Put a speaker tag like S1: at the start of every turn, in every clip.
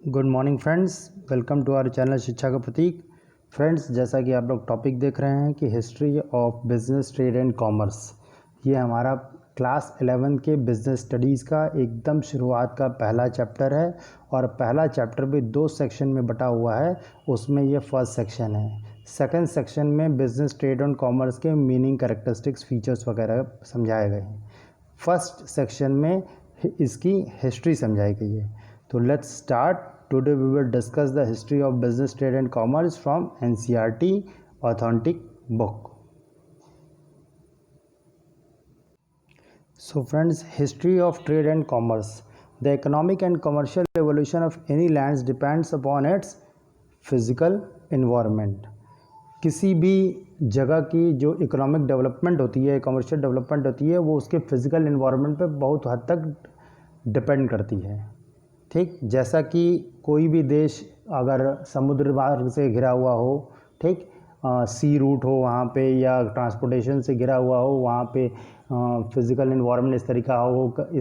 S1: Good morning friends, welcome to our channel शिक्षा का प्रतीक। Friends, जैसा कि आप लोग टॉपिक देख रहे हैं कि history of business, trade and commerce, ये हमारा क्लास 11 के बिजनेस स्टडीज़ का एकदम शुरुआत का पहला चैप्टर है। और पहला चैप्टर भी 2 सेक्शन में बटा हुआ है। उसमें ये फर्स्ट सेक्शन है। सेकंड सेक्शन में बिजनेस, ट्रेड एंड कॉमर्स के मीनिंग, कैरेक्टरिस्टिक्स, फीचर्स वगैरह समझाए गए हैं। फर्स्ट सेक्शन में इसकी हिस्ट्री समझाई गई है। तो let's start. Today we will discuss the history of business, trade and commerce from NCERT authentic book. So friends, history of trade and commerce. The economic and commercial evolution of any lands depends upon its physical environment. किसी भी जगह की जो economic development होती है, commercial development होती है, वो उसके फिज़िकल इन्वायरमेंट पे बहुत हद तक डिपेंड करती है। ठीक, जैसा कि कोई भी देश अगर समुद्र मार्ग से घिरा हुआ हो, ठीक, सी रूट हो वहाँ पे, या ट्रांसपोर्टेशन से घिरा हुआ हो, वहाँ पे फिज़िकल इन्वायरमेंट इस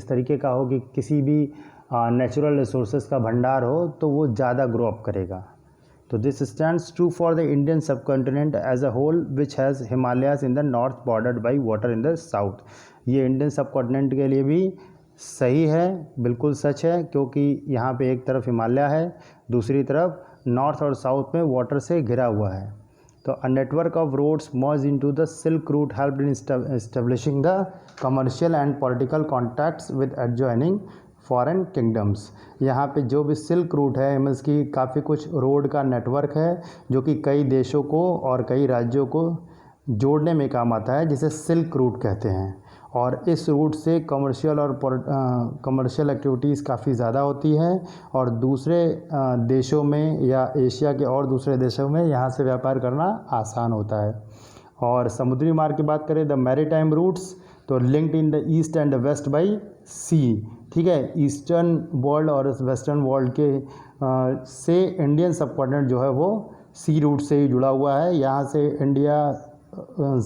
S1: तरीके का हो कि किसी भी नेचुरल रिसोर्सेज का भंडार हो, तो वो ज़्यादा ग्रो अप करेगा। तो this stands true for the Indian subcontinent as a whole, which has Himalayas in the north bordered by water in the south. ये इंडियन सबकॉन्टिनेंट के लिए भी सही है, बिल्कुल सच है, क्योंकि यहाँ पे एक तरफ हिमालय है, दूसरी तरफ नॉर्थ और साउथ में वाटर से घिरा हुआ है। तो a network of roads merge into the silk route helped in establishing the commercial and political contacts with adjoining foreign kingdoms. यहाँ पे जो भी सिल्क रूट है, मीन्स की काफ़ी कुछ रोड का नेटवर्क है जो कि कई देशों को और कई राज्यों को जोड़ने में काम आता है, जिसे सिल्क रूट कहते हैं। और इस रूट से कमर्शियल एक्टिविटीज़ काफ़ी ज़्यादा होती है, और दूसरे देशों में या एशिया के और दूसरे देशों में यहाँ से व्यापार करना आसान होता है। और समुद्री मार्ग की बात करें, द मैरीटाइम रूट्स, तो linked in the east and west by sea. ठीक है, ईस्टर्न वर्ल्ड और वेस्टर्न वर्ल्ड के से इंडियन सबकॉन्टिनेंट जो है वो सी रूट से ही जुड़ा हुआ है। यहाँ से इंडिया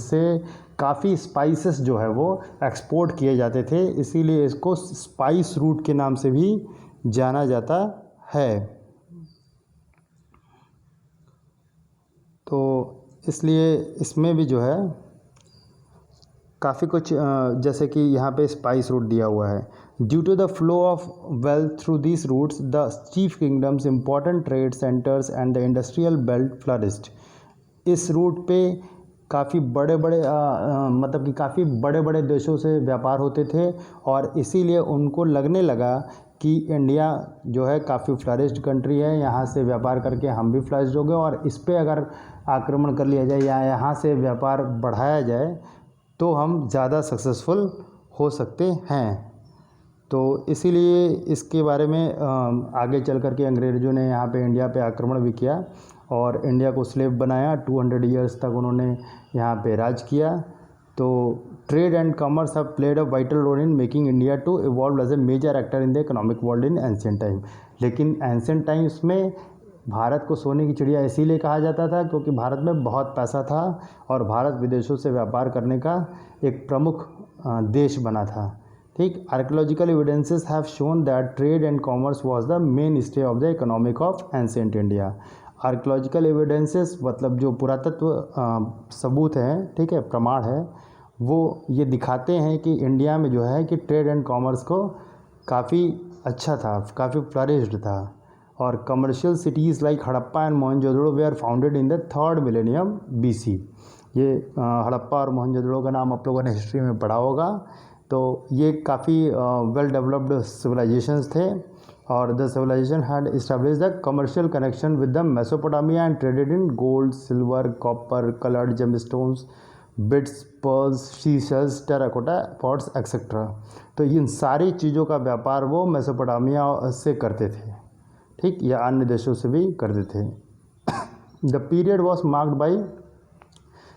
S1: से काफ़ी स्पाइसेस जो है वो एक्सपोर्ट किए जाते थे, इसीलिए इसको स्पाइस रूट के नाम से भी जाना जाता है। तो इसलिए इसमें भी जो है काफ़ी कुछ, जैसे कि यहाँ पे स्पाइस रूट दिया हुआ है। Due to the flow of wealth through this routes, the chief kingdoms, important trade centres and the industrial belt flourished. इस रूट पे काफ़ी बड़े बड़े मतलब कि काफ़ी बड़े बड़े देशों से व्यापार होते थे, और इसीलिए उनको लगने लगा कि इंडिया जो है काफ़ी फ्लरिश्ड कंट्री है, यहाँ से व्यापार करके हम भी फ्लरिश्ड हो गए, और इस पर अगर आक्रमण कर लिया जाए या यहाँ से व्यापार बढ़ाया जाए तो हम ज़्यादा सक्सेसफुल हो सकते हैं। तो इसीलिए इसके बारे में आगे चल कर के अंग्रेज़ों ने यहाँ पे इंडिया पे आक्रमण भी किया और इंडिया को स्लेव बनाया। 200 ईयर्स तक उन्होंने यहाँ पे राज किया। तो trade and commerce have played a vital role in making India to evolve as a major actor in the economic world in ancient time. लेकिन एंशिएंट टाइम्स में भारत को सोने की चिड़िया इसीलिए कहा जाता था क्योंकि भारत में बहुत पैसा था, और भारत विदेशों से व्यापार करने का एक प्रमुख देश बना था। ठीक, archaeological evidences have shown that trade and commerce was the main stay of the economic of ancient India. Archaeological evidences मतलब जो पुरातत्व सबूत हैं, ठीक है, प्रमाण है, वो ये दिखाते हैं कि इंडिया में जो है कि ट्रेड एंड कॉमर्स को काफ़ी अच्छा था, काफ़ी फ्लरिश्ड था। और commercial cities like Harappa and Mohenjodaro were founded in the 3rd millennium BC। ये हड़प्पा और मोहनजोदड़ो का नाम आप लोगों ने हिस्ट्री में पढ़ा होगा। तो ये काफ़ी वेल डेवलप्ड सिविलाइजेशंस थे, और the civilisation had establish the commercial connection with the Mesopotamia and traded in gold, silver, copper, coloured gemstones, beads, pearls, seashells, terracotta pots etcetera. तो इन सारी चीज़ों का व्यापार वो मेसोपोटामिया से करते थे, ठीक, या अन्य देशों से भी करते थे। The period was marked by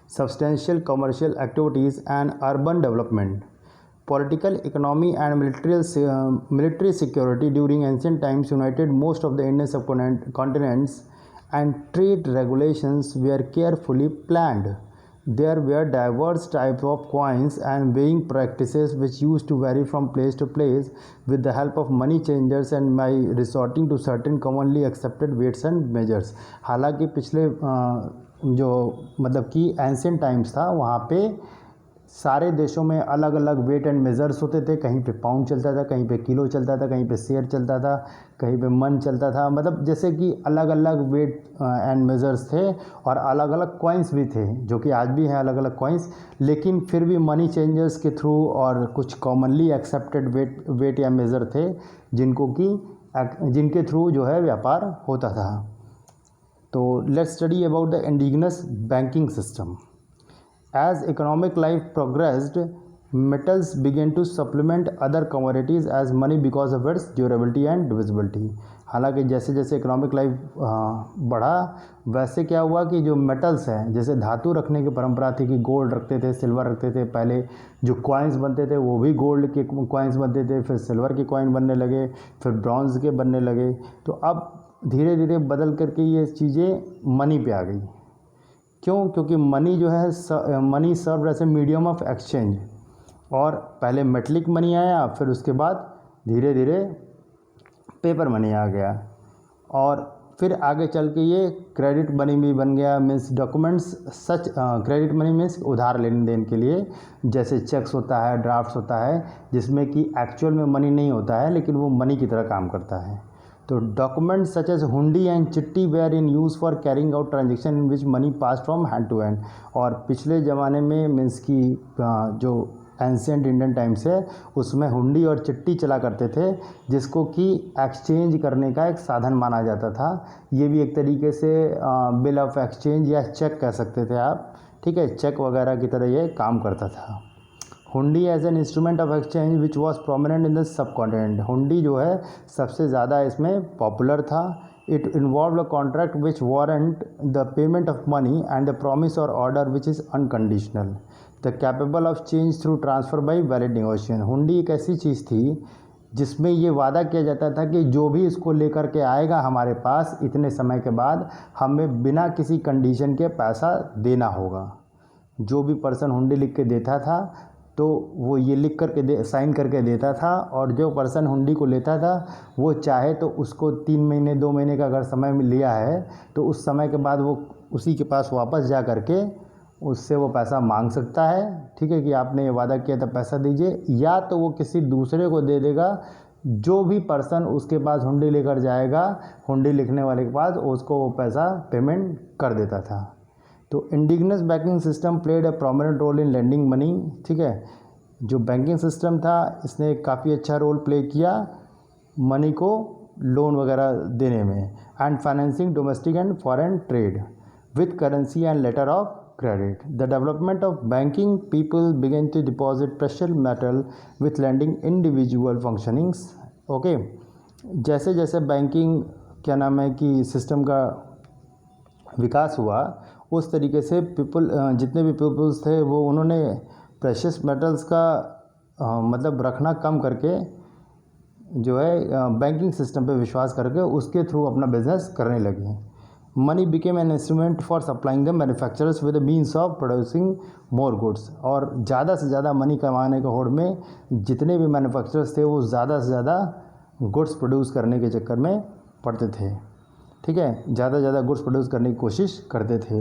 S1: substantial commercial activities and urban development. Political, economy and military security during ancient times united most of the Indian subcontinents, and trade regulations were carefully planned. There were diverse types of coins and weighing practices which used to vary from place to place with the help of money changers and by resorting to certain commonly accepted weights and measures. हालांकि पिछले जो मतलब कि ancient times था वहाँ पे सारे देशों में अलग अलग वेट एंड मेज़र्स होते थे। कहीं पे पाउंड चलता था, कहीं पे किलो चलता था, कहीं पे शेयर चलता था, कहीं पे मन चलता था। मतलब जैसे कि अलग अलग वेट एंड मेज़र्स थे और अलग अलग कॉइन्स भी थे, जो कि आज भी हैं अलग अलग कॉइन्स। लेकिन फिर भी मनी चेंजर्स के थ्रू और कुछ कॉमनली एक्सेप्टेड वेट या मेज़र थे जिनके थ्रू जो है व्यापार होता था। तो let's study about the indigenous banking system. As economic life progressed, metals began to supplement other commodities as money because of its durability and divisibility. हालांकि जैसे जैसे इकोनॉमिक लाइफ बढ़ा वैसे क्या हुआ कि जो मेटल्स हैं, जैसे धातु रखने की परंपरा थी कि गोल्ड रखते थे, सिल्वर रखते थे। पहले जो कॉइन्स बनते थे वो भी गोल्ड के कॉइन्स बनते थे, फिर सिल्वर के कॉइन बनने लगे, फिर ब्रॉन्ज के बनने लगे। तो अब धीरे धीरे बदल करके ये चीज़ें मनी पे आ गई। क्यों? क्योंकि मनी जो है money serve as a medium of exchange. और पहले मेटलिक मनी आया, फिर उसके बाद धीरे धीरे पेपर मनी आ गया, और फिर आगे चल के ये क्रेडिट मनी भी बन गया। Means documents such credit money means उधार लेन देन के लिए, जैसे चेक्स होता है, ड्राफ्ट्स होता है, जिसमें कि एक्चुअल में मनी नहीं होता है लेकिन वो मनी की तरह काम करता है। तो documents such as hundi and chitti were in use for carrying out transaction in which money pass from hand to hand. और पिछले ज़माने में मीन्स की जो एंशियंट इंडियन टाइम्स है उसमें हुंडी और चिट्टी चला करते थे, जिसको कि एक्सचेंज करने का एक साधन माना जाता था। ये भी एक तरीके से बिल ऑफ एक्सचेंज या चेक कह सकते थे आप, ठीक है, चेक वगैरह की तरह ये काम करता था। Hundi as an instrument of exchange which was prominent in the subcontinent. Hundi जो है सबसे ज़्यादा इसमें पॉपुलर था। It involve a contract which warrant the payment of money and the promise or order which is unconditional the capable of change through transfer by valid negotiation. Hundi एक ऐसी चीज़ थी जिसमें ये वादा किया जाता था कि जो भी इसको लेकर के आएगा हमारे पास इतने समय के बाद, हमें बिना किसी कंडीशन के पैसा देना होगा। जो भी पर्सन हुंडी लिख के देता था तो वो ये लिख करके साइन करके देता था, और जो पर्सन हुंडी को लेता था वो चाहे तो उसको 3 महीने 2 महीने का अगर समय लिया है तो उस समय के बाद वो उसी के पास वापस जा करके उससे वो पैसा मांग सकता है, ठीक है, कि आपने ये वादा किया था पैसा दीजिए, या तो वो किसी दूसरे को दे देगा। जो भी पर्सन उसके पास हुंडी लेकर जाएगा, हुंडी लिखने वाले के पास, उसको वो पैसा पेमेंट कर देता था। तो indigenous banking system played a prominent role in lending money, ठीक है। जो बैंकिंग सिस्टम था इसने काफ़ी अच्छा रोल प्ले किया मनी को लोन वगैरह देने में, and financing domestic and foreign trade with currency and letter of credit. The development of banking, people began to deposit precious metal with lending individual functionings. Okay, जैसे जैसे banking क्या नाम है कि सिस्टम का विकास हुआ, उस तरीके से जितने भी पीपल्स थे वो उन्होंने प्रेशियस मेटल्स का मतलब रखना कम करके जो है बैंकिंग सिस्टम पे विश्वास करके उसके थ्रू अपना बिजनेस करने लगे। Money became an instrument for supplying the manufacturers with the means of producing more goods. और ज़्यादा से ज़्यादा मनी कमाने के होड़ में जितने भी मैन्युफैक्चरर्स थे वो ज़्यादा से ज़्यादा गुड्स प्रोड्यूस करने के चक्कर में पड़ते थे, ठीक है, ज़्यादा से ज़्यादा गुड्स प्रोड्यूस करने की कोशिश करते थे।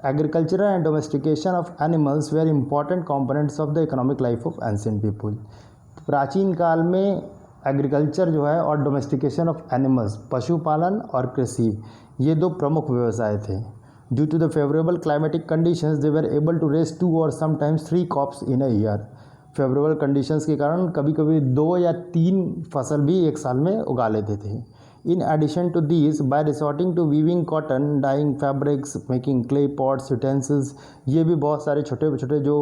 S1: Agriculture and domestication of animals were important components of the economic life of ancient people. प्राचीन काल में एग्रीकल्चर जो है और डोमेस्टिकेशन ऑफ एनिमल्स, पशुपालन और कृषि, ये 2 प्रमुख व्यवसाय थे। Due to the favourable climatic conditions they were able to raise 2 और sometimes 3 crops in a year. Favourable conditions के कारण कभी कभी 2 या 3 फसल भी एक साल में उगा लेते थे। In addition to these, by resorting to weaving cotton, dyeing fabrics, making clay pots, utensils, ये भी बहुत सारे छोटे छोटे जो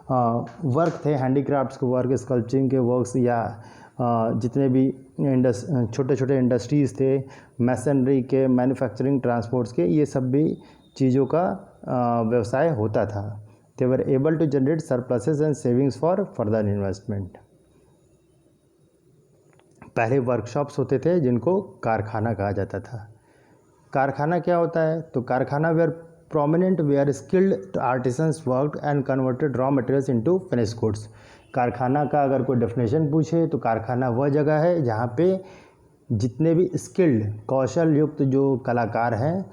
S1: वर्क थे, हैंडीक्राफ्ट्स के वर्क, स्कल्पचिंग के वर्क्स, या जितने भी छोटे छोटे इंडस्ट्रीज़ थे, मैसनरी के, मैन्युफैक्चरिंग, ट्रांसपोर्ट्स के, ये सब भी चीज़ों का व्यवसाय होता था। They were able to generate surpluses and savings for further investment. पहले वर्कशॉप्स होते थे जिनको कारखाना कहा जाता था। कारखाना क्या होता है? तो कारखाना where prominent where skilled artisans worked and converted raw materials into finished goods. कारखाना का अगर कोई डेफिनेशन पूछे तो कारखाना वह जगह है जहाँ पे जितने भी स्किल्ड कौशल युक्त जो कलाकार हैं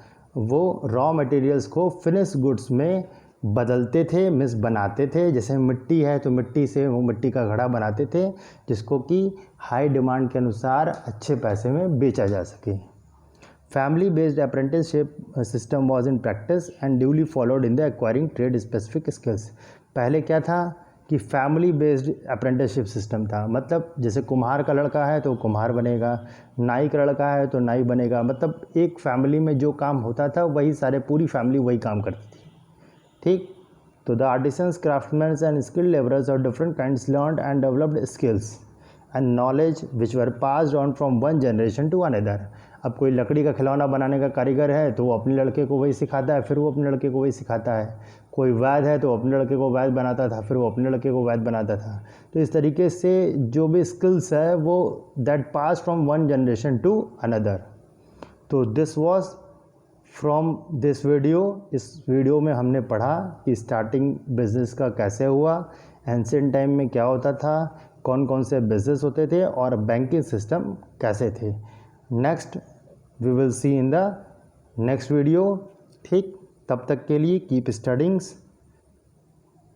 S1: वो रॉ मटेरियल्स को फिनिश गुड्स में बदलते थे, मीन्स बनाते थे। जैसे मिट्टी है तो मिट्टी से वो मिट्टी का घड़ा बनाते थे जिसको कि हाई डिमांड के अनुसार अच्छे पैसे में बेचा जा सके। Family based apprenticeship system was in practice and duly followed in the acquiring trade specific skills. पहले क्या था कि फैमिली बेस्ड अप्रेंटिसशिप सिस्टम था, मतलब जैसे कुम्हार का लड़का है तो कुम्हार बनेगा, नाई का लड़का है तो नाई बनेगा, मतलब एक फैमिली में जो काम होता था वही सारे पूरी फैमिली वही काम करती थी। ठीक, तो the artisans craftsman and skilled labourers of different kinds learned and developed skills and knowledge which were passed on from one generation to another. अब कोई लकड़ी का खिलौना बनाने का कारीगर है तो वो अपने लड़के को वही सिखाता है, फिर वो अपने लड़के को वही सिखाता है। कोई वैद्य है तो अपने लड़के को वैद्य बनाता था, फिर वो अपने लड़के को वैद्य बनाता था। तो इस तरीके से जो भी स्किल्स है वो that pass from one generation to another. तो this was from this video. इस वीडियो में हमने पढ़ा कि स्टार्टिंग बिजनेस का कैसे हुआ, एंशिएंट टाइम में क्या होता था, कौन कौन से बिजनेस होते थे और बैंकिंग सिस्टम कैसे थे। Next we will see in the next video. ठीक, तब तक के लिए कीप स्टडिंग्स।